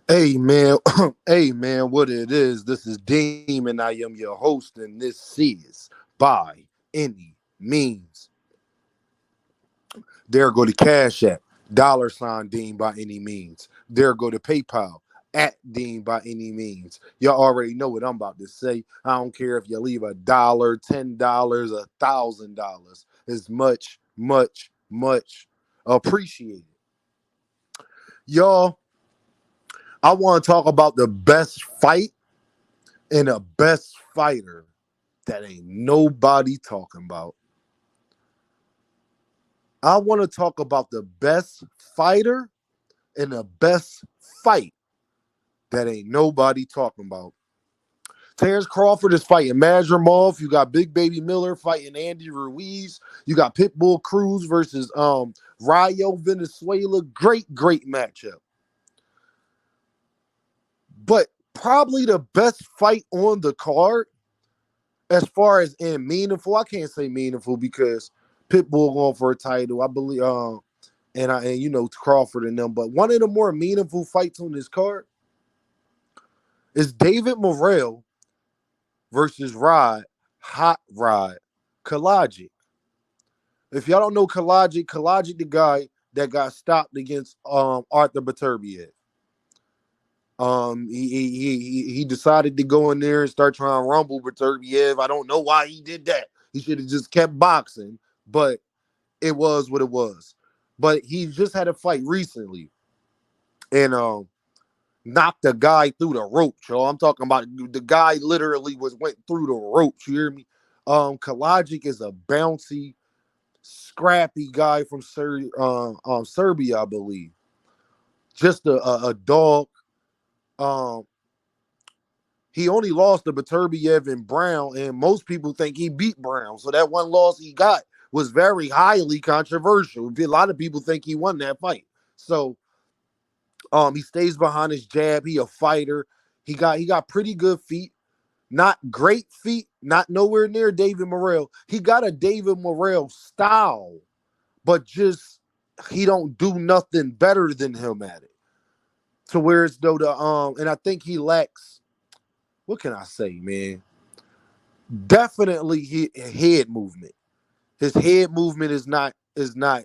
Hey man, hey man, what it is? This is Deem, and I am your host, and this is by any means. There go to Cash App, $ Dean by any means. There go to PayPal at Dean by any means. Y'all already know what I'm about to say. I don't care if you leave $1, $10, $1,000. It's much, much, much appreciated. Y'all, I want to talk about the best fight and a best fighter that ain't nobody talking about. I want to talk about the best fighter and the best fight that ain't nobody talking about. Terrence Crawford is fighting Madrimov. You got Big Baby Miller fighting Andy Ruiz. You got Pitbull Cruz versus Rayo Venezuela. Great matchup. But probably the best fight on the card as far as in meaningful, I can't say meaningful because Pitbull going for a title, I believe. And you know Crawford and them, but one of the more meaningful fights on this card is David Morrell versus Hot Rod Kalajdvic. If y'all don't know Kalajdvic the guy that got stopped against Arthur Beterbiev. He decided to go in there and start trying to rumble Beterbiev. I don't know why he did that. He should have just kept boxing, but it was what it was. But he just had a fight recently and knocked the guy through the ropes, y'all. I'm talking about the guy literally went through the ropes. You hear me? Kalajic is a bouncy, scrappy guy from Serbia, I believe. Just a dog. Um, he only lost to Beterbiev and Brown, and most people think he beat Brown. So that one loss he got was very highly controversial. A lot of people think he won that fight. So he stays behind his jab. He a fighter. He got pretty good feet. Not great feet. Not nowhere near David Morrell. He got a David Morrell style, but just he don't do nothing better than him at it. To where it's though the and I think he lacks. What can I say, man? Definitely head movement. His head movement is not A1.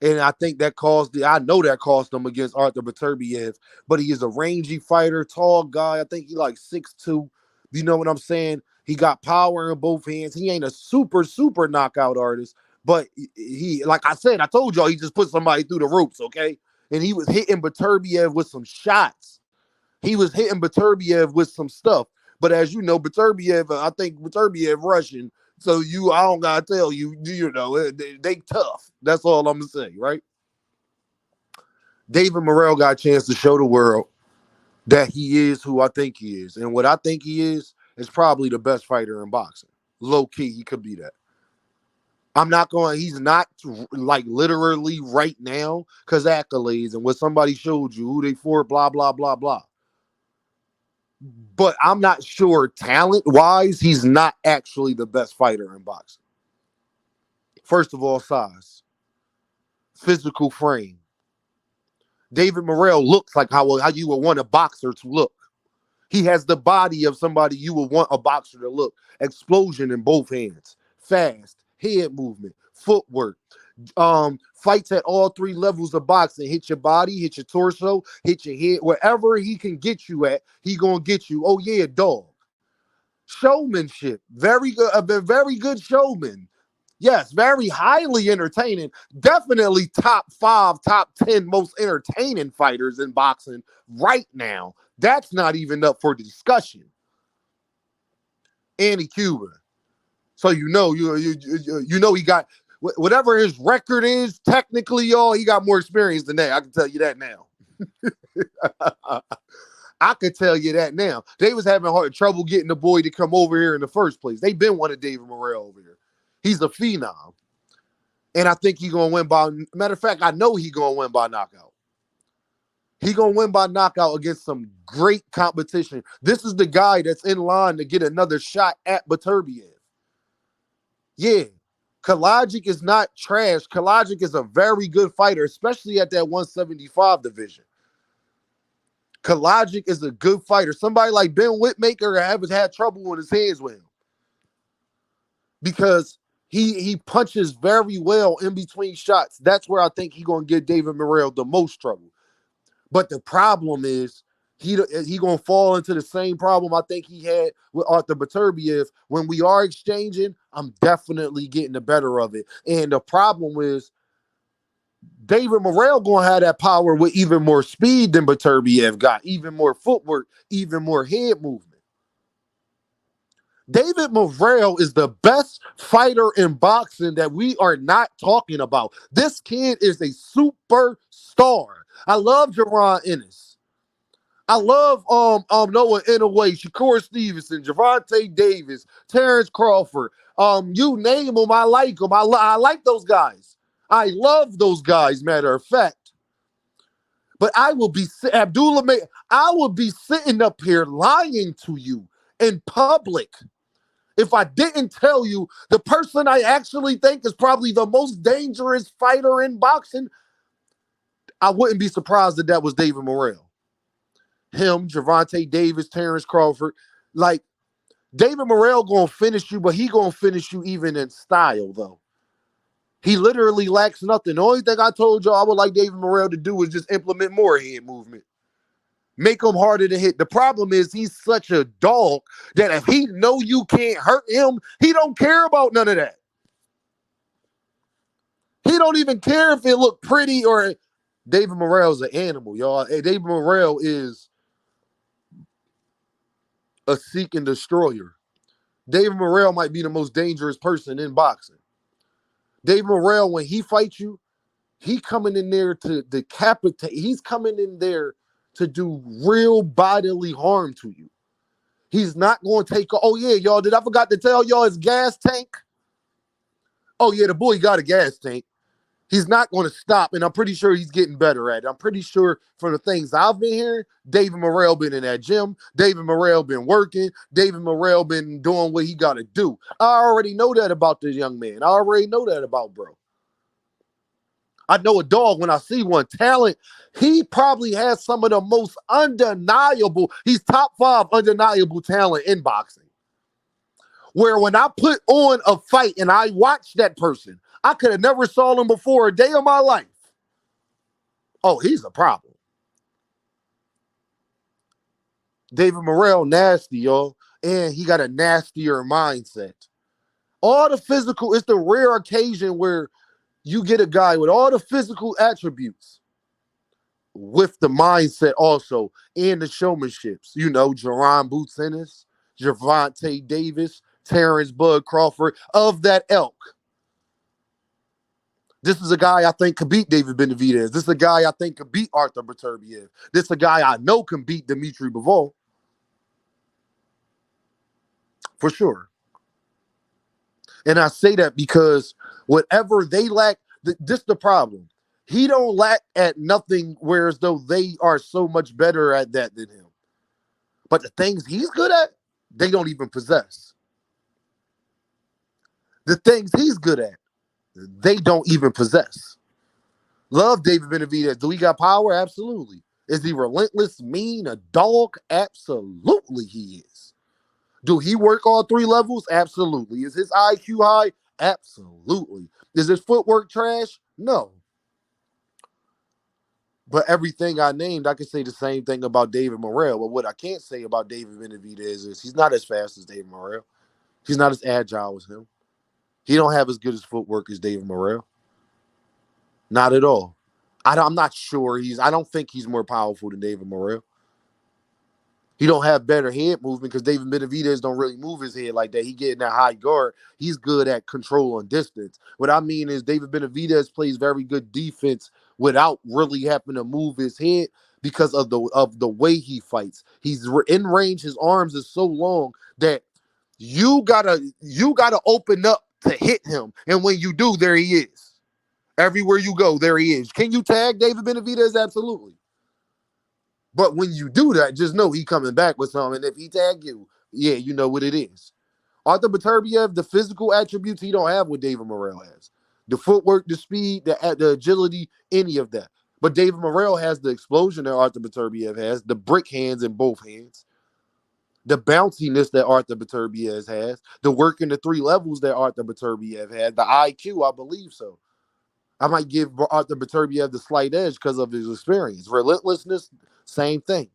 And I think I know that cost him against Arthur Beterbiev, but he is a rangy fighter, tall guy. I think he like 6'2". You know what I'm saying? He got power in both hands. He ain't a super knockout artist, but he, like I said, I told y'all he just put somebody through the ropes, okay? And he was hitting Beterbiev with some shots. He was hitting Beterbiev with some stuff. But as you know, I think Beterbiev Russian. So I don't gotta tell you, they tough. That's all I'm gonna say, right? David Morrell got a chance to show the world that he is who I think he is, and what I think he is probably the best fighter in boxing. Low key, he could be that. I'm not going. He's not like literally right now because accolades and what somebody showed you who they for, blah blah blah blah. But I'm not sure talent wise, he's not actually the best fighter in boxing. First of all, size, physical frame. David Morrell looks like how you would want a boxer to look. He has the body of somebody you would want a boxer to look. Explosion in both hands, fast, head movement, footwork. Fights at all three levels of boxing. Hit your body, hit your torso, hit your head. Wherever he can get you at, he gonna get you. Oh yeah, dog. Showmanship, very good. A very good showman. Yes, very highly entertaining. Definitely top 5, top 10 most entertaining fighters in boxing right now. That's not even up for discussion. Andy Cuban. So you know he got whatever his record is. Technically, y'all, he got more experience than that. I can tell you that now. I could tell you that now. They was having trouble getting the boy to come over here in the first place. They've been wanting David Morrell over here. He's a phenom. And I think he's going to win by, matter of fact, I know he's going to win by knockout. He's going to win by knockout against some great competition. This is the guy that's in line to get another shot at Beterbiev. Yeah, Kalajic is not trash. Kalajic is a very good fighter, especially at that 175 division. Kalajdvic is a good fighter. Somebody like Ben Whitmaker has had trouble in his hands with him because he punches very well in between shots. That's where I think he's going to get David Morrell the most trouble. But the problem is he going to fall into the same problem I think he had with Arthur Beterbiev. When we are exchanging, I'm definitely getting the better of it. And the problem is David Morrell going to have that power with even more speed than Beterbiev got, even more footwork, even more head movement. David Morrell is the best fighter in boxing that we are not talking about. This kid is a superstar. I love Jaron Ennis. I love Noah Inoue, Shakur Stevenson, Gervonta Davis, Terrence Crawford. You name them, I like them. I like those guys. I love those guys, matter of fact. But I will be sitting up here lying to you in public if I didn't tell you the person I actually think is probably the most dangerous fighter in boxing. I wouldn't be surprised that was David Morrell. Him, Gervonta Davis, Terrence Crawford. Like, David Morrell going to finish you, but he going to finish you even in style, though. He literally lacks nothing. The only thing I told y'all I would like David Morrell to do is just implement more head movement. Make him harder to hit. The problem is he's such a dog that if he know you can't hurt him, he don't care about none of that. He don't even care if it look pretty or... David Morrell's an animal, y'all. Hey, David Morrell is a seek and destroyer. David Morrell might be the most dangerous person in boxing. David Morrell, when he fights you, he coming in there to decapitate. He's coming in there to do real bodily harm to you. He's not going to take... Oh, yeah, y'all, did I forgot to tell y'all his gas tank? Oh, yeah, the boy got a gas tank. He's not going to stop, and I'm pretty sure he's getting better at it. I'm pretty sure from the things I've been hearing, David Morrell been in that gym. David Morrell been working. David Morrell been doing what he got to do. I already know that about this young man. I already know that about bro. I know a dog when I see one. Talent, he probably has some of the most undeniable, he's top 5 undeniable talent in boxing. Where when I put on a fight and I watch that person, I could have never saw him before a day of my life. Oh, he's a problem. David Morrell, nasty, y'all. And he got a nastier mindset. All the physical, it's the rare occasion where you get a guy with all the physical attributes with the mindset also and the showmanships. You know, Jaron Boots Ennis, Gervonta Davis, Terrence Bud Crawford, of that elk. This is a guy I think could beat David Benavidez. This is a guy I think could beat Arthur Beterbiev. This is a guy I know can beat Dimitri Bivol. For sure. And I say that because whatever they lack, this is the problem. He don't lack at nothing, whereas though they are so much better at that than him. But the things he's good at, they don't even possess. The things he's good at, they don't even possess. Love David Benavidez. Do he got power? Absolutely. Is he relentless, mean, a dog? Absolutely he is. Do he work all 3 levels? Absolutely. Is his IQ high? Absolutely. Is his footwork trash? No. But everything I named, I could say the same thing about David Morrell. But what I can't say about David Benavidez is he's not as fast as David Morrell. He's not as agile as him. He don't have as good as footwork as David Morrell. Not at all. I'm not sure I don't think he's more powerful than David Morrell. He don't have better head movement because David Benavidez don't really move his head like that. He get in that high guard. He's good at control and distance. What I mean is David Benavidez plays very good defense without really having to move his head because of the way he fights. He's in range. His arms is so long that you gotta open up to hit him. And when you do, there he is. Everywhere you go, there he is. Can you tag David Benavidez? Absolutely. But when you do that, just know he coming back with something. And if he tag you, yeah, you know what it is. Arthur Beterbiev, the physical attributes he don't have what David Morrell has. The footwork, the speed, the agility, any of that. But David Morrell has the explosion that Arthur Beterbiev has, the brick hands in both hands, the bounciness that Arthur Beterbiev has, the work in the three levels that Arthur Beterbiev had, the IQ, I believe so. I might give Arthur Beterbiev the slight edge because of his experience. Relentlessness, same thing.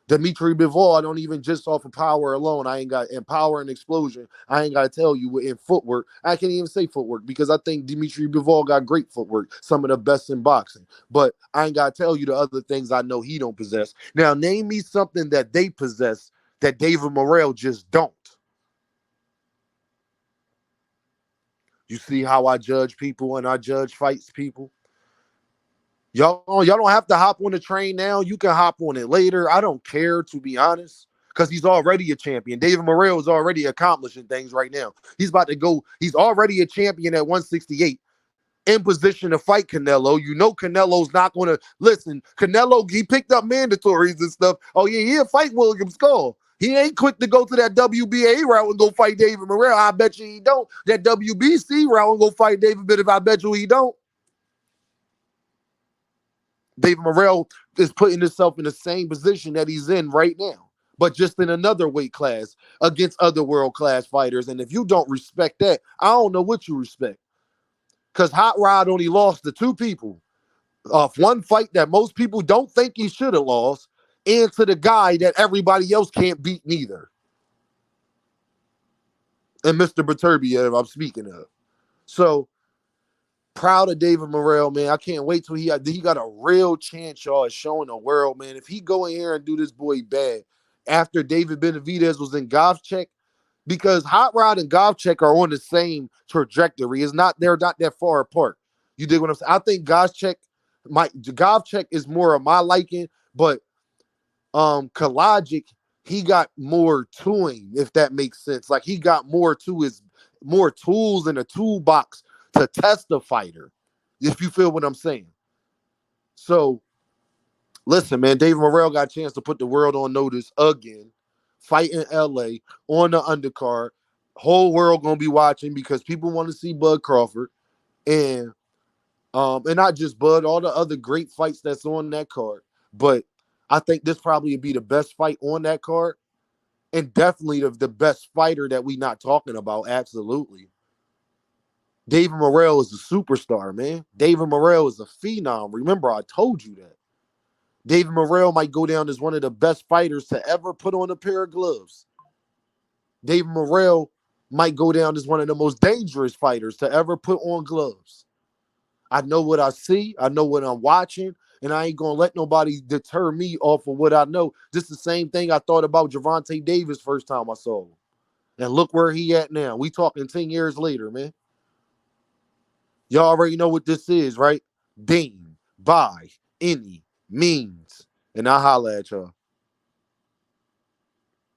Dimitri Bivol, I don't even just off of power alone. I ain't got in power and explosion. I ain't got to tell you in footwork. I can't even say footwork because I think Dimitri Bivol got great footwork, some of the best in boxing. But I ain't got to tell you the other things I know he don't possess. Now, name me something that they possess that David Morrell just don't. You see how I judge people and I judge fights people? Y'all don't have to hop on the train now. You can hop on it later. I don't care, to be honest, because he's already a champion. David Morrell is already accomplishing things right now. He's about to go. He's already a champion at 168 in position to fight Canelo. You know Canelo's not going to listen. Canelo, he picked up mandatories and stuff. Oh, yeah, he'll fight William Skull. He ain't quick to go to that WBA route and go fight David Morrell. I bet you he don't. That WBC route and go fight David, but if I bet you he don't. David Morrell is putting himself in the same position that he's in right now, but just in another weight class against other world-class fighters. And if you don't respect that, I don't know what you respect. Because Hot Rod only lost to two people off one fight that most people don't think he should have lost, and to the guy that everybody else can't beat neither. And Mr. Beterbiev, I'm speaking of. So, proud of David Morrell, man. I can't wait till he got a real chance, y'all, at showing the world, man. If he go in here and do this boy bad after David Benavidez was in Govcek, because Hot Rod and Govcek are on the same trajectory. They're not that far apart. You dig what I'm saying? I think Govcek is more of my liking, but Kalajdvic, he got more to him, if that makes sense. Like he got more tools in a toolbox to test a fighter, if you feel what I'm saying. So, listen, man, David Morrell got a chance to put the world on notice again. Fight in LA on the undercard. Whole world gonna be watching because people want to see Bud Crawford. And not just Bud, all the other great fights that's on that card. But I think this probably would be the best fight on that card. And definitely the best fighter that we not talking about. Absolutely. David Morrell is a superstar, man. David Morrell is a phenom. Remember, I told you that. David Morrell might go down as one of the best fighters to ever put on a pair of gloves. David Morrell might go down as one of the most dangerous fighters to ever put on gloves. I know what I see. I know what I'm watching. And I ain't going to let nobody deter me off of what I know. Just the same thing I thought about Gervonta Davis first time I saw him. And look where he at now. We talking 10 years later, man. Y'all already know what this is, right? Dean, by any means. And I holla at y'all.